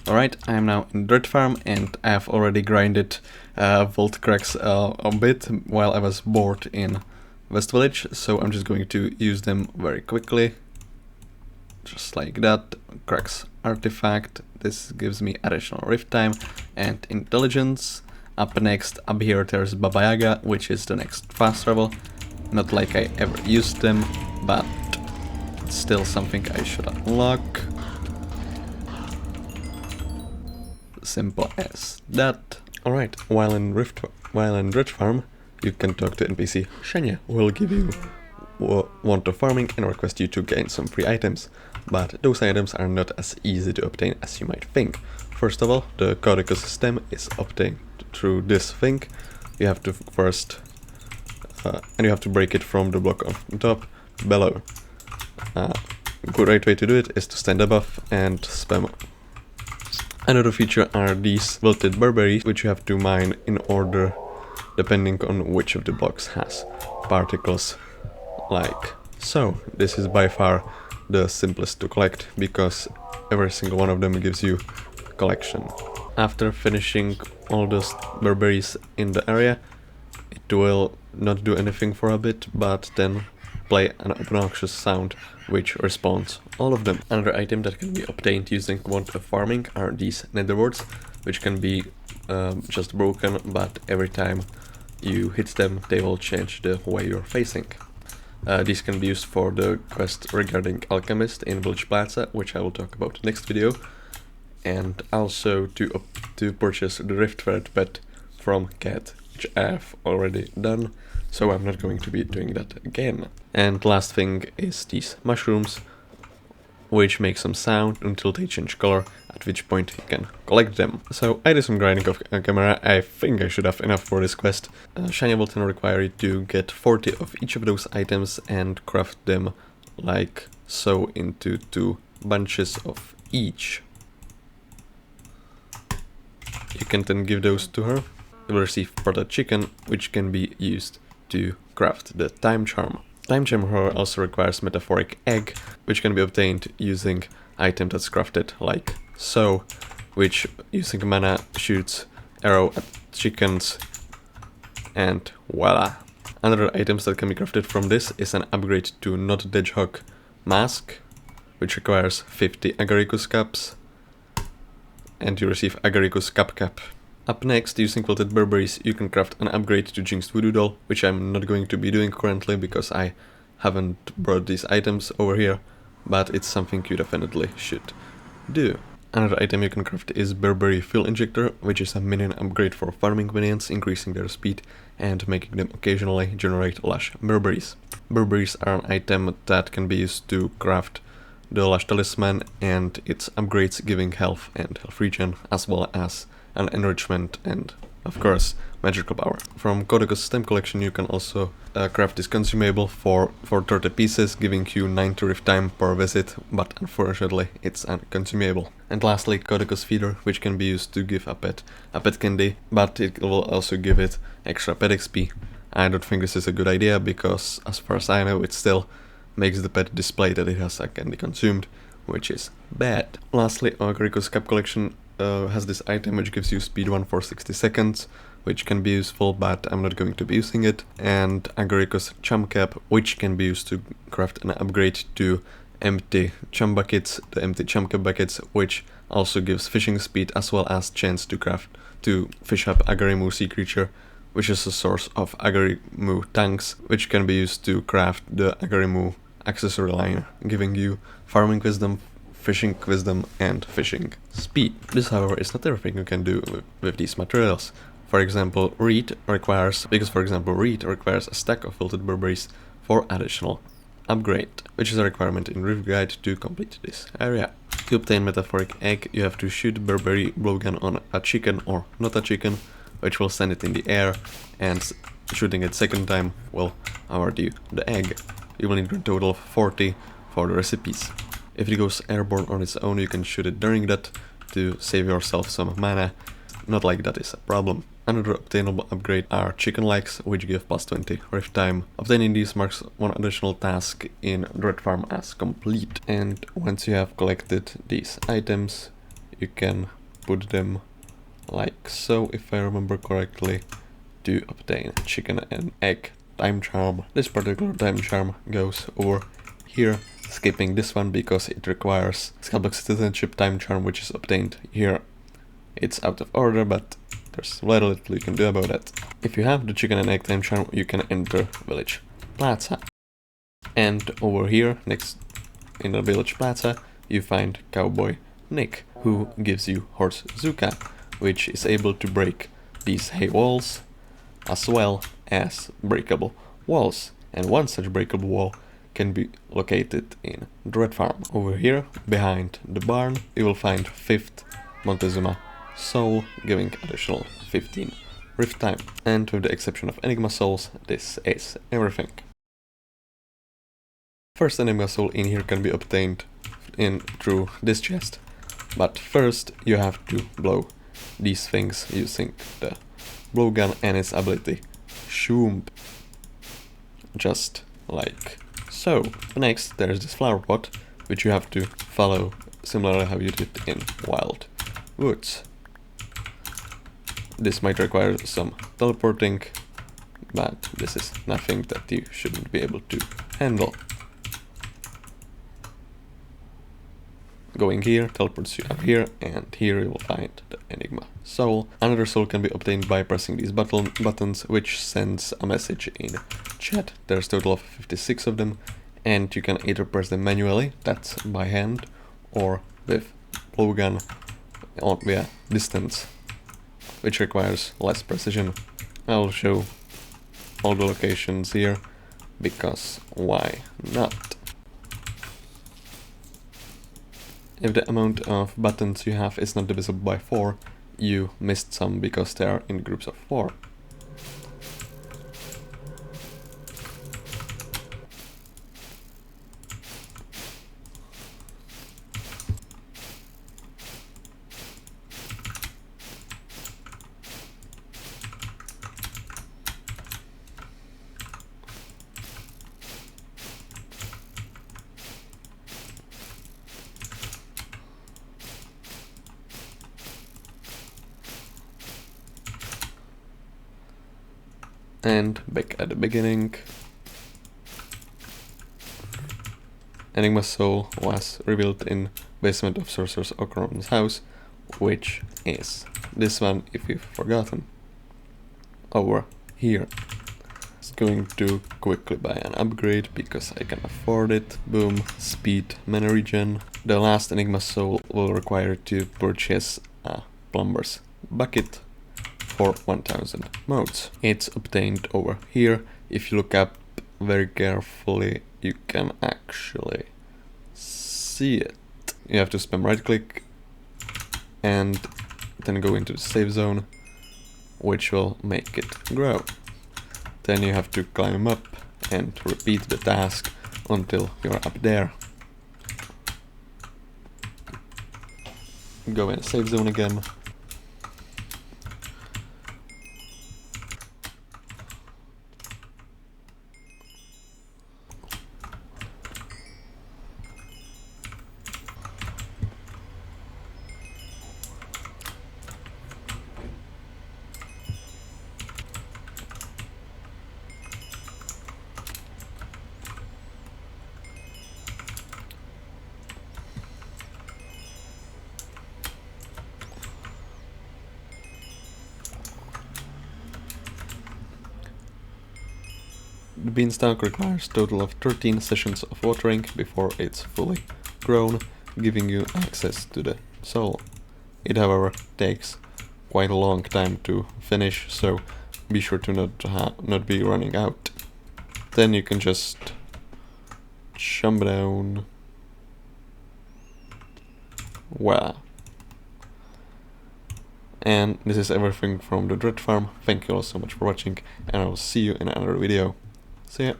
Alright, I am now in Dreadfarm and I have already grinded vault cracks a bit while I was bored in West Village, so I'm just going to use them very quickly. Just like that. Cracks artifact, this gives me additional rift time and intelligence. Up next, up here there's Baba Yaga, which is the next fast travel. Not like I ever used them, but it's still something I should unlock. Simple as that. Alright, while in Dreadfarm, you can talk to NPC Shania, who will give you want of farming and request you to gain some free items. But those items are not as easy to obtain as you might think. First of all, the code ecosystem is obtained through this thing. You have to first and you have to break it from the block on top below. A great way to do it is to stand above and spam. Another feature are these wilted berberries, which you have to mine in order depending on which of the blocks has particles, like so. This is by far the simplest to collect because every single one of them gives you collection. After finishing all those berberries in the area, it will not do anything for a bit, but then play an obnoxious sound which respawns all of them. Another item that can be obtained using want of farming are these nether warts, which can be just broken, but every time you hit them they will change the way you're facing. These can be used for the quest regarding Alchemist in Village Plaza, which I will talk about next video, and also to purchase the Rift Thread pet from Cat, which I have already done, so I'm not going to be doing that again. And last thing is these mushrooms, which make some sound until they change color, at which point you can collect them. So I did some grinding off camera. I think I should have enough for this quest. Shiny will then require you to get 40 of each of those items and craft them like so into 2 bunches of each. You can then give those to her. You will receive porta chicken, which can be used to craft the Timecharm. Timecharm also requires metaphoric egg, which can be obtained using item that's crafted like so, which using mana shoots arrow at chickens, and voila. Another items that can be crafted from this is an upgrade to Not Hedgehog mask, which requires 50 Agaricus caps, and you receive Agaricus cap. Up next, using wilted berberries, you can craft an upgrade to Jinxed Voodoo Doll, which I'm not going to be doing currently because I haven't brought these items over here, but it's something you definitely should do. Another item you can craft is Berberry Fuel Injector, which is a minion upgrade for farming minions, increasing their speed and making them occasionally generate lush berberries. Berberries are an item that can be used to craft the Lush Talisman and its upgrades, giving health and health regen, as well as an enrichment and, of course, magical power. From Code Ecosystem Collection you can also craft this consumable for 30 pieces, giving you 90 rift time per visit, but unfortunately it's unconsumable. And lastly, Code Ecos Feeder, which can be used to give a pet candy, but it will also give it extra pet XP. I don't think this is a good idea because, as far as I know, it still makes the pet display that it has a candy consumed, which is bad. Lastly, Agaricus Cap Collection has this item which gives you speed 1 for 60 seconds, which can be useful, but I'm not going to be using it. And Agaricus Chum Cap, which can be used to craft an upgrade to empty chum buckets, the empty chum cap buckets, which also gives fishing speed as well as chance to fish up Agarimu Sea Creature, which is a source of Agarimu tanks, which can be used to craft the Agarimu accessory line, giving you farming wisdom, fishing wisdom, and fishing speed. This, however, is not everything you can do with these materials. For example, reed requires a stack of wilted berberries for additional upgrade, which is a requirement in Rift Guide to complete this area. To obtain metaphoric egg, you have to shoot berberry blowgun on a chicken or not a chicken, which will send it in the air, and shooting it second time will award you the egg. You will need a total of 40 for the recipes. If it goes airborne on its own, you can shoot it during that to save yourself some mana. Not like that is a problem. Another obtainable upgrade are chicken legs, which give plus 20 rift time. Obtaining these marks one additional task in Dreadfarm as complete. And once you have collected these items, you can put them like so, if I remember correctly, to obtain chicken and egg Timecharm. This particular Timecharm goes over here, skipping this one because it requires Skyblock citizenship Timecharm, which is obtained here. It's out of order, but there's very little you can do about it. If you have the chicken and egg Timecharm, you can enter Village Plaza. And over here, next in the Village Plaza, you find Cowboy Nick, who gives you Horse Zuka, which is able to break these hay walls, as well as breakable walls. And one such breakable wall can be located in Dreadfarm. Over here, behind the barn, you will find 5th Montezuma Soul, giving additional 15 rift time. And with the exception of Enigma Souls, this is everything. First Enigma Soul in here can be obtained through this chest, but first you have to blow these things using the blowgun and its ability Shoom, just like so. Next there's this flower pot, which you have to follow similarly how you did in Wild Woods. This might require some teleporting, but this is nothing that you shouldn't be able to handle. Going here teleports you up here, and here you will find the Enigma Soul. Another soul can be obtained by pressing these buttons, which sends a message in chat. There's a total of 56 of them, and you can either press them manually, that's by hand, or with blowgun via distance, which requires less precision. I'll show all the locations here, because why not? If the amount of buttons you have is not divisible by 4, you missed some because they are in groups of 4. And back at the beginning, Enigma Soul was revealed in basement of Sorcerer's Ocaron's house, which is this one if you've forgotten. Over here. It's going to quickly buy an upgrade because I can afford it. Boom, speed, mana regen. The last Enigma Soul will require to purchase a plumber's bucket for 1000 motes. It's obtained over here. If you look up very carefully, you can actually see it. You have to spam right click and then go into the save zone, which will make it grow. Then you have to climb up and repeat the task until you're up there. Go in the save zone again. The beanstalk requires a total of 13 sessions of watering before it's fully grown, giving you access to the soul. It however takes quite a long time to finish, so be sure to not be running out. Then you can just jump down. Wow. And this is everything from the Dreadfarm. Thank you all so much for watching, and I will see you in another video. See ya.